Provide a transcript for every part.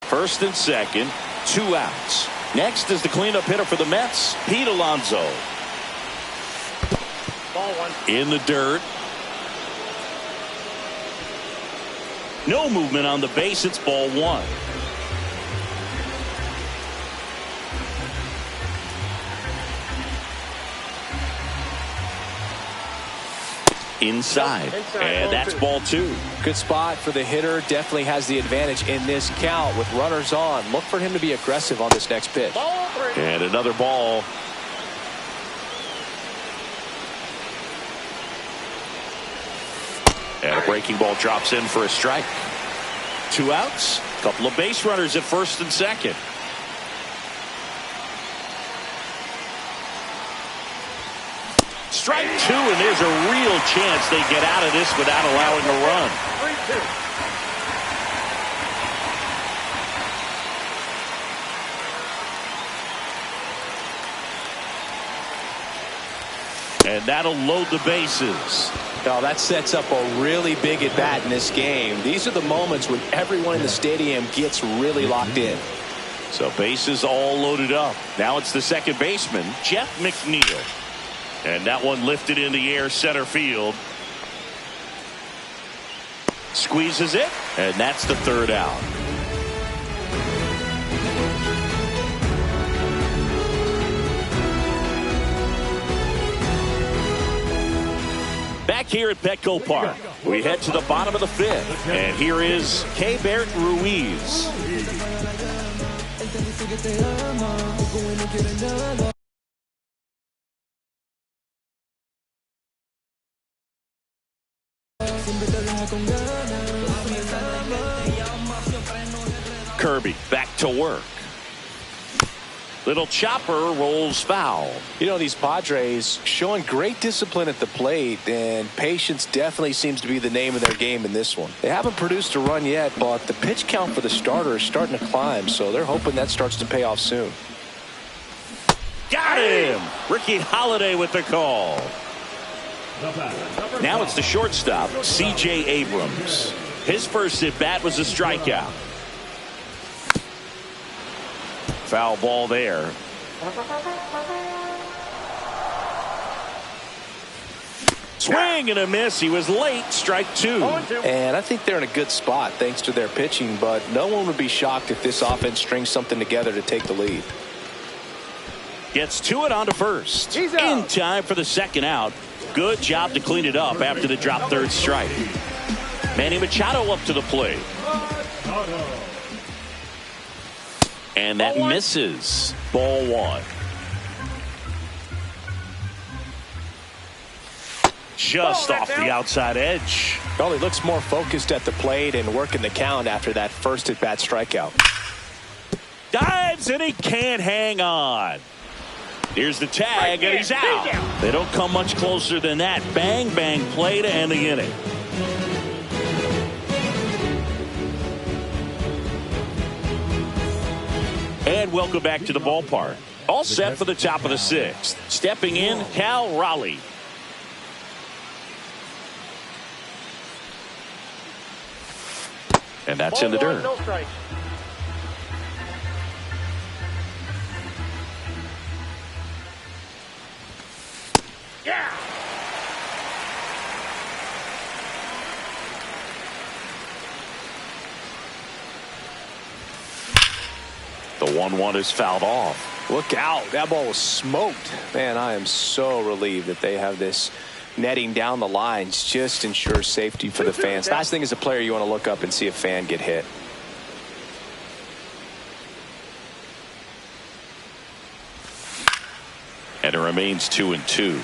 First and second, 2 outs. Next is the cleanup hitter for the Mets, Pete Alonso. Ball 1. In the dirt. No movement on the base. It's ball 1. Inside. And that's ball 2. Good spot for the hitter. Definitely has the advantage in this count with runners on. Look for him to be aggressive on this next pitch. Ball 3. And another ball. And a breaking ball drops in for a strike. 2 outs. Couple of base runners at first and second. Strike 2, and there's a real chance they get out of this without allowing a run. 3-2. And that'll load the bases. Now that sets up a really big at bat in this game. These are the moments when everyone in the stadium gets really locked in. So bases all loaded up. Now it's the second baseman, Jeff McNeil. And that one lifted in the air center field. Squeezes it, and that's the 3rd out. Back here at Petco Park, we head to the bottom of the 5th. And here is Keibert Ruiz. Kirby back to work. Little chopper rolls foul. You know, these Padres showing great discipline at the plate, and patience definitely seems to be the name of their game in this one. They haven't produced a run yet, but the pitch count for the starter is starting to climb, so they're hoping that starts to pay off soon. Got him! Ricky Holiday with the call. Now it's the shortstop, C.J. Abrams. His first at bat was a strikeout. Foul ball there. Swing and a miss. He was late. Strike 2. And I think they're in a good spot thanks to their pitching, but no one would be shocked if this offense strings something together to take the lead. Gets to it onto first. In time for the 2nd out. Good job to clean it up after the drop 3rd strike. Manny Machado up to the plate. And that misses. Ball 1. Just off the outside edge. Well, he looks more focused at the plate and working the count after that first at bat strikeout. Dives and he can't hang on. Here's the tag and he's out. They don't come much closer than that. Bang, bang play to end the inning. And welcome back to the ballpark. All set for the top of the 6th. Stepping in, Cal Raleigh. And that's in the dirt. No strike. Yeah. The 1-1 is fouled off. Look out. That ball was smoked. Man, I am so relieved that they have this netting down the lines. Just ensures safety for the fans. Last thing as a player, you want to look up and see a fan get hit. And it remains 2-2.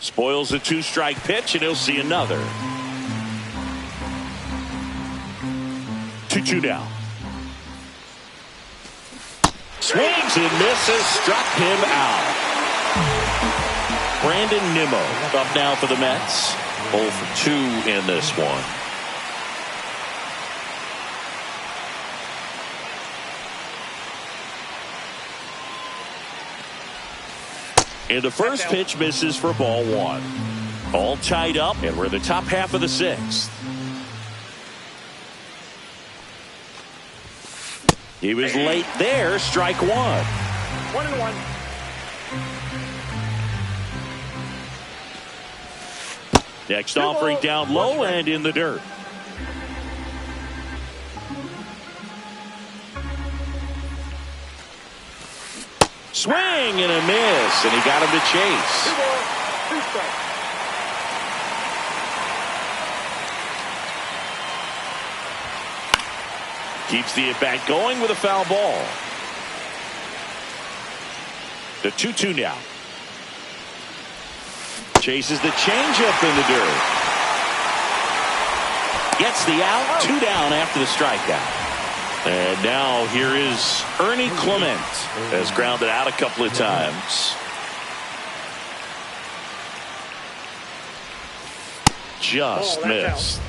Spoils a 2-strike pitch, and he'll see another. 2-2 now. Swings and misses, struck him out. Brandon Nimmo up now for the Mets. 0 for 2 in this one. And the first pitch misses for ball one. All tied up, and we're in the top half of the sixth. He was late there, strike one. 1-1. Next offering down low and in the dirt. Swing and a miss, and he got him to chase. 2 balls, 2 strikes. Keeps the at-bat going with a foul ball. The 2-2 now. Chases the changeup in the dirt. Gets the out. 2 down after the strikeout. And now here is Ernie Clement. Has grounded out a couple of times. Just missed.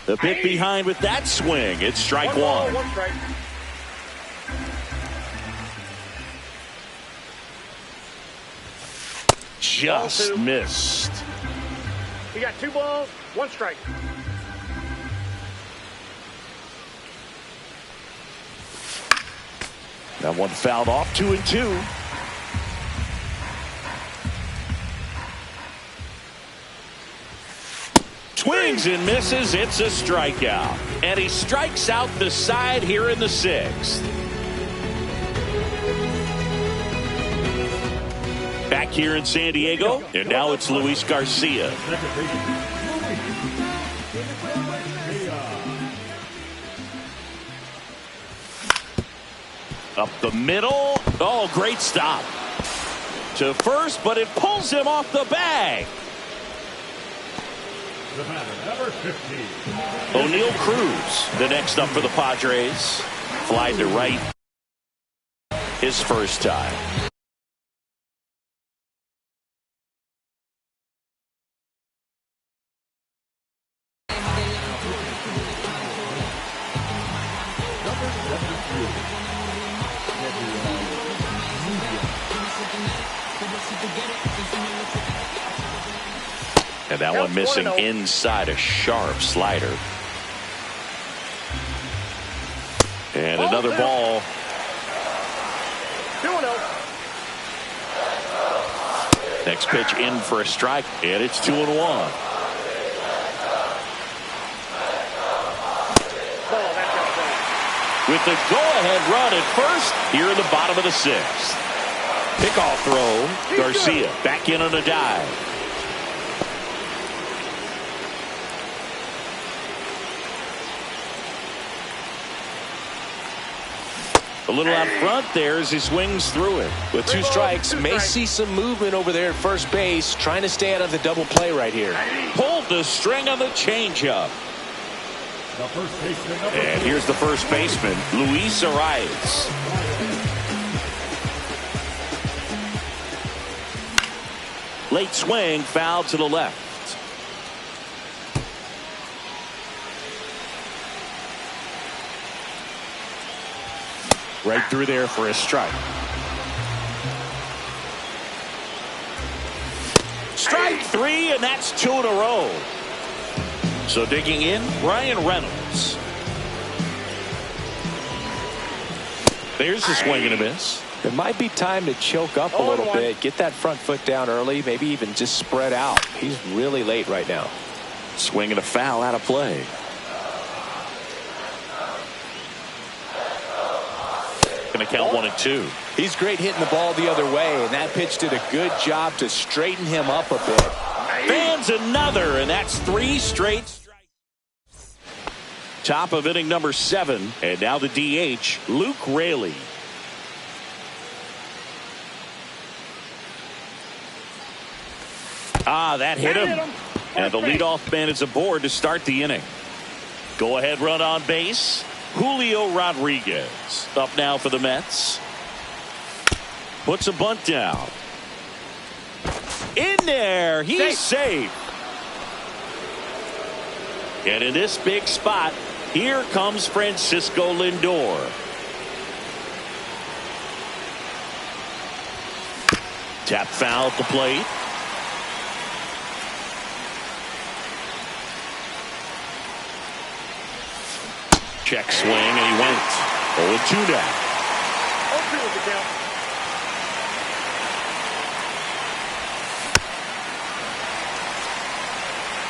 The pick behind with that swing. It's strike one. 1 strike. Just missed. He got 2 balls, 1 strike. That one fouled off. 2-2. Swings and misses. It's a strikeout. And he strikes out the side here in the sixth. Back here in San Diego, and now it's Luis Garcia. Up the middle. Oh, great stop. To first, but it pulls him off the bag. O'Neal Cruz, the next up for the Padres. Fly to right. His first time. And that one missing inside a sharp slider. And another ball. 2-0. Next pitch in for a strike, and it's 2-1. With the go-ahead run at first, here in the bottom of the sixth. Pickoff throw. Garcia back in on a dive. A little out front there as he swings through it. With 2 strikes, may see some movement over there at first base, trying to stay out of the double play right here. Pulled the string on the changeup. And here's the first baseman, Luis Arias. Late swing, foul to the left. Right through there for a strike. Strike 3, and that's 2 in a row. So digging in, Ryan Reynolds. There's the swing and a miss. It might be time to choke up a little bit, get that front foot down early, maybe even just spread out. He's really late right now. Swing and a foul out of play. Going to count 1 and 2. He's great hitting the ball the other way, and that pitch did a good job to straighten him up a bit. Fans another, and that's 3 straight strikes. Top of inning number 7, and now the DH, Luke Raley. That hit him. And the leadoff man is aboard to start the inning. Go ahead run on base. Julio Rodriguez up now for the Mets. Puts a bunt down. In there. He's safe. And in this big spot, here comes Francisco Lindor. Tap foul at the plate. Check swing, and he went 0-2 now. 0-2 with the count.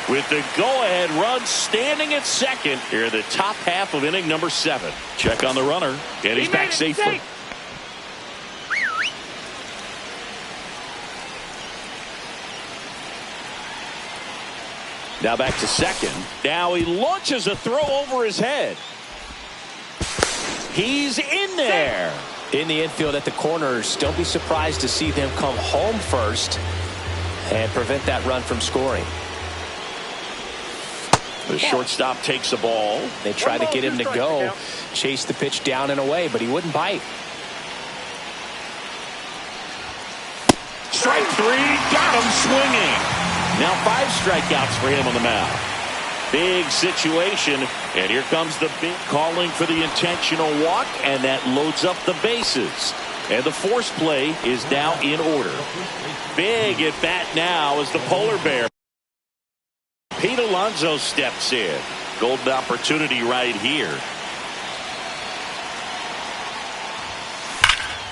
With the go-ahead run standing at second here, the top half of inning number 7. Check on the runner, and he's back safely. Now back to second. Now he launches a throw over his head. He's in there. In the infield at the corners, don't be surprised to see them come home first and prevent that run from scoring. The shortstop takes the ball. They tried to get him to go, chase the pitch down and away, but he wouldn't bite. Strike 3, got him swinging. Now 5 strikeouts for him on the mound. Big situation, and here comes the big calling for the intentional walk, and that loads up the bases. And the force play is now in order. Big at bat now as the polar bear. Pete Alonso steps in. Golden opportunity right here.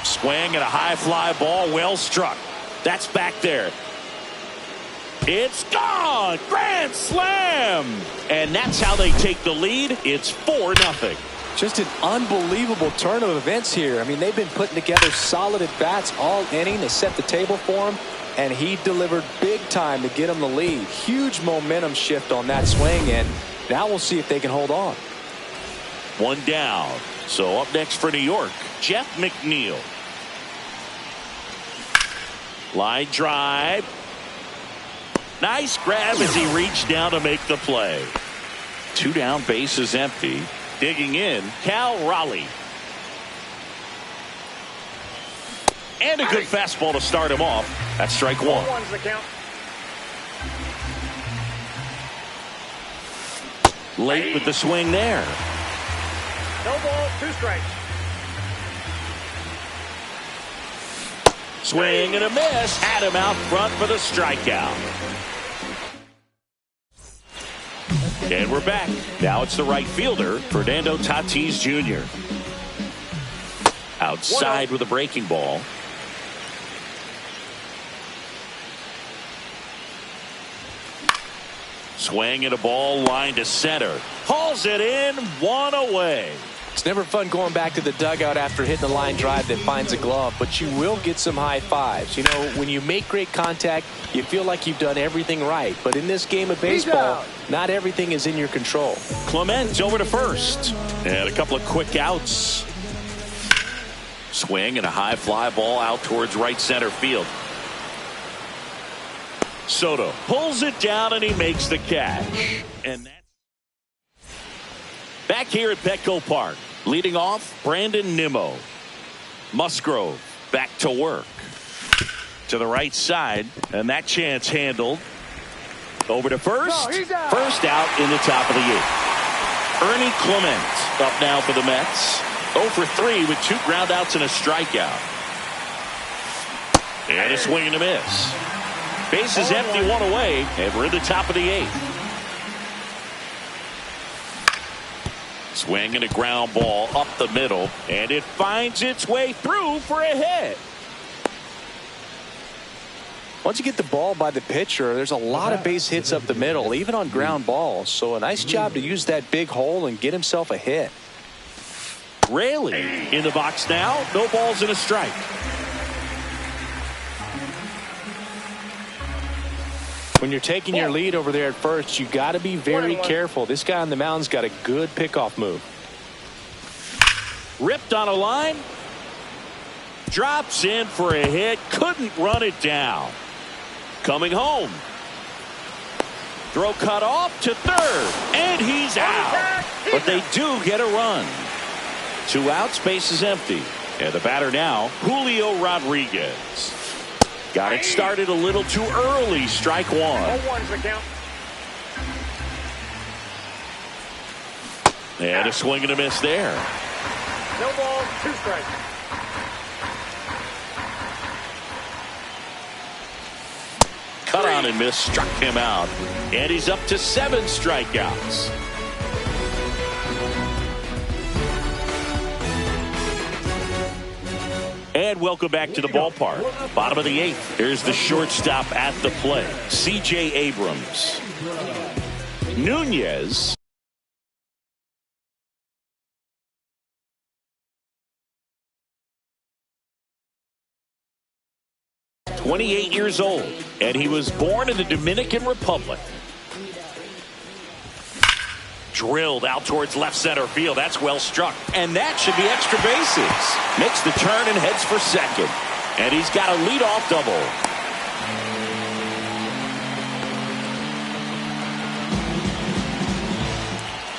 Swing and a high fly ball, well struck. That's back there. It's gone! Grand slam! And that's how they take the lead. It's 4-0. Just an unbelievable turn of events here. I mean, they've been putting together solid at-bats all inning. They set the table for him, and he delivered big time to get him the lead. Huge momentum shift on that swing, and now we'll see if they can hold on. 1 down. So up next for New York, Jeff McNeil. Line drive. Nice grab as he reached down to make the play. 2 down, bases empty. Digging in, Cal Raleigh. And a good fastball to start him off. That's strike 1. 1's the count. Late with the swing there. No ball, 2 strikes. Swing and a miss. Had him out front for the strikeout. And we're back. Now it's the right fielder, Fernando Tatis Jr. Outside with a breaking ball. Swing and a ball line to center. Hauls it in, 1 away. It's never fun going back to the dugout after hitting a line drive that finds a glove, but you will get some high fives. You know, when you make great contact, you feel like you've done everything right. But in this game of baseball, not everything is in your control. Clement over to first. And a couple of quick outs. Swing and a high fly ball out towards right center field. Soto pulls it down and he makes the catch. And that's back here at Petco Park. Leading off, Brandon Nimmo. Musgrove back to work. To the right side, and that chance handled. Over to first. First out in the top of the 8th. Ernie Clement up now for the Mets. 0 for 3 with 2 groundouts and a strikeout. And a swing and a miss. Bases empty, 1 away, and we're in the top of the 8th. Swing and a ground ball up the middle, and it finds its way through for a hit. Once you get the ball by the pitcher, there's a lot of base hits up the middle, even on ground balls. So a nice job to use that big hole and get himself a hit. Raley in the box now. No balls and a strike. When you're taking your lead over there at first, you got to be very careful. This guy on the mound's got a good pickoff move. Ripped on a line. Drops in for a hit. Couldn't run it down. Coming home. Throw cut off to third. And he's out. But they do get a run. 2 outs, bases empty. And the batter now, Julio Rodriguez. Got it started a little too early. Strike 1. 0-1's the count. And a swing and a miss there. No ball, 2 strikes. Cut on and miss, struck him out. And he's up to 7 strikeouts. And welcome back to the ballpark. Bottom of the 8th. Here's the shortstop at the plate, C.J. Abrams. Nunez. (28 years old), and he was born in the Dominican Republic. Drilled out towards left center field. That's well struck. And that should be extra bases. Makes the turn and heads for second. And he's got a leadoff double.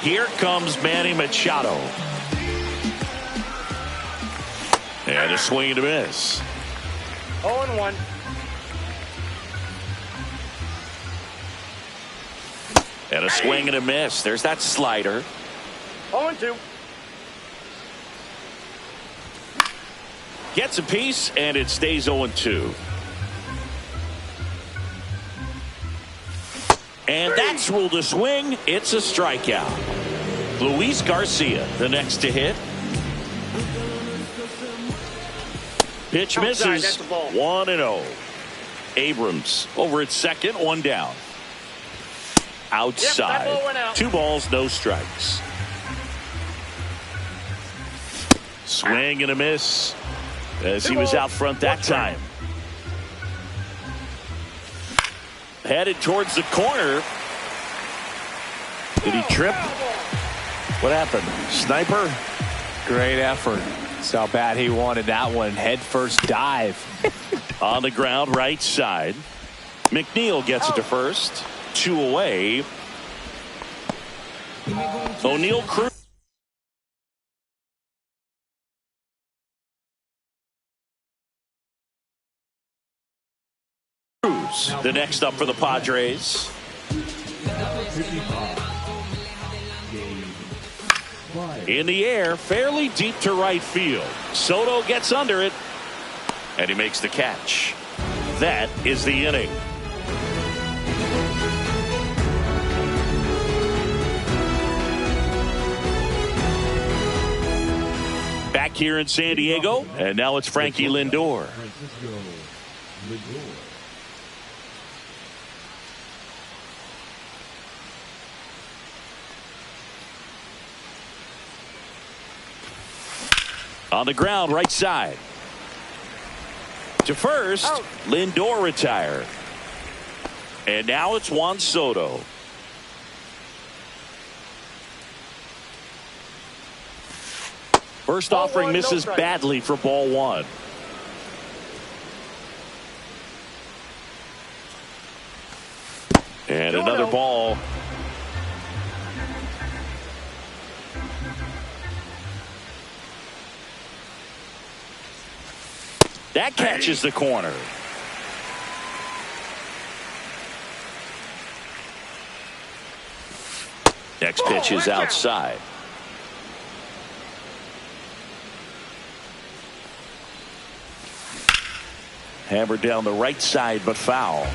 Here comes Manny Machado. And a swing and a miss. 0-1. And a swing and a miss. There's that slider. 0-2. Gets a piece, and it stays 0-2. And that's ruled a swing. It's a strikeout. Luis Garcia, the next to hit. Pitch misses. 1-0. Abrams over at second, 1 down. Outside. Yep, 2 balls, no strikes. Swing and a miss as he was out front that time. Headed towards the corner. Did he trip? What happened? Sniper? Great effort. That's how bad he wanted that one. Head first dive. On the ground, right side. McNeil gets it to first. 2 away. O'Neal Cruz. The next up for the Padres. In the air, fairly deep to right field. Soto gets under it, and he makes the catch. That is the inning. Back here in San Diego, and now it's Frankie Lindor. On the ground, right side. To first, Lindor retired. And now it's Juan Soto. First offering misses badly for ball 1. And another ball. That catches the corner. Next pitch is outside. Hammered down the right side, but foul.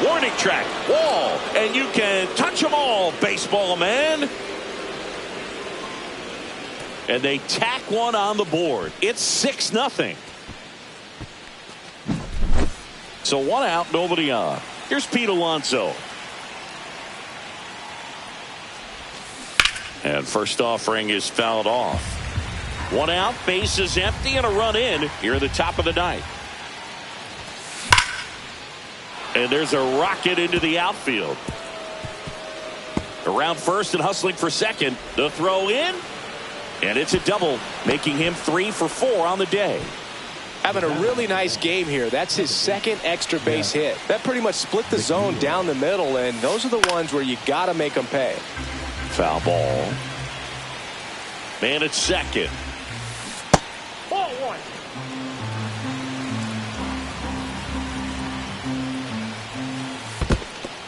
Warning track, wall, and you can touch them all, baseball man. And they tack one on the board. It's 6-0. So 1 out, nobody on. Here's Pete Alonso. And first offering is fouled off. 1 out, base is empty, and a run in here at the top of the 9th. And there's a rocket into the outfield. Around first and hustling for second. The throw in. And it's a double, making him 3 for 4 on the day. Having a really nice game here. That's his second extra base hit. That pretty much split the zone down the middle, and those are the ones where you got to make them pay. Foul ball. Man at second. Ball 1.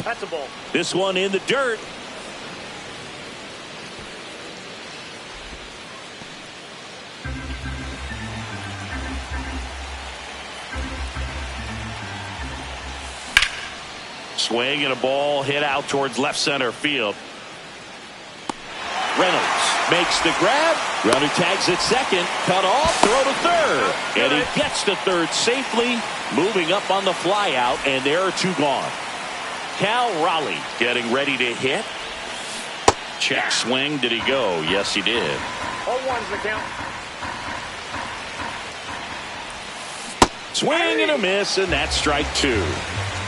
That's a ball. This one in the dirt. Swing and a ball hit out towards left center field. Reynolds makes the grab. Runner tags at second. Cut off. Throw to third. And he gets to third safely. Moving up on the fly out. And there are two gone. Cal Raleigh getting ready to hit. Check swing. Did he go? Yes, he did. 0-1's the count. Swing and a miss. And that's strike two.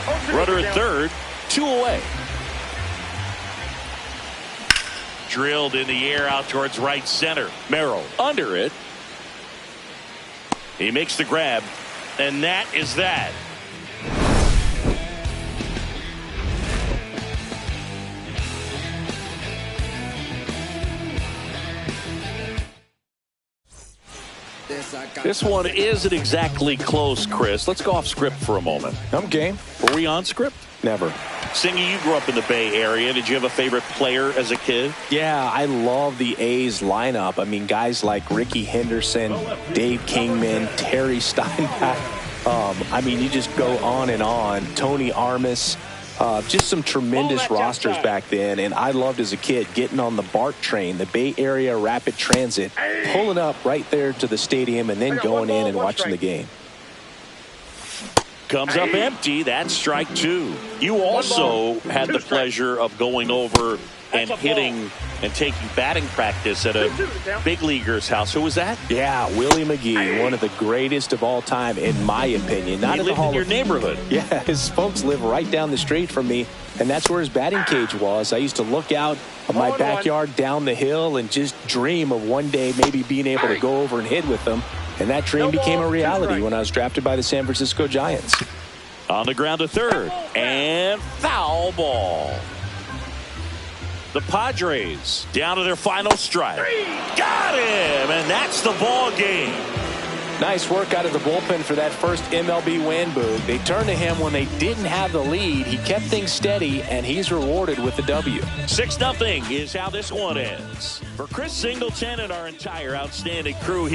0-2's Runner the at count. third. Two away. Drilled in the air out towards right center. Merrill under it. He makes the grab. And that is that. This one isn't exactly close, Chris. Let's go off script for a moment. I'm game. Were we on script? Never. Singy, you grew up in the Bay Area. Did you have a favorite player as a kid? Yeah, I love the A's lineup. I mean, guys like Ricky Henderson, Dave Kingman, Terry Steinbach. I mean, you just go on and on. Tony Armas. Just some tremendous rosters back then. And I loved as a kid getting on the BART train, the Bay Area Rapid Transit, pulling up right there to the stadium and then going in and watching the game. Comes up empty. That's strike two. You also had the pleasure of going over and hitting and taking batting practice at a big leaguer's house. Who was that? Yeah, Willie McGee, one of the greatest of all time, in my opinion. Not he in lived the Hall in your of neighborhood. Yeah, his folks live right down the street from me, and that's where his batting cage was. I used to look out of my backyard down the hill and just dream of one day maybe being able to go over and hit with them. And that dream became a reality when I was drafted by the San Francisco Giants. On the ground to third. And foul ball. The Padres down to their final strike. Got him, and that's the ball game. Nice work out of the bullpen for that first MLB win, Boog. They turned to him when they didn't have the lead. He kept things steady, and he's rewarded with the W. 6-0 is how this one ends. For Chris Singleton and our entire outstanding crew here.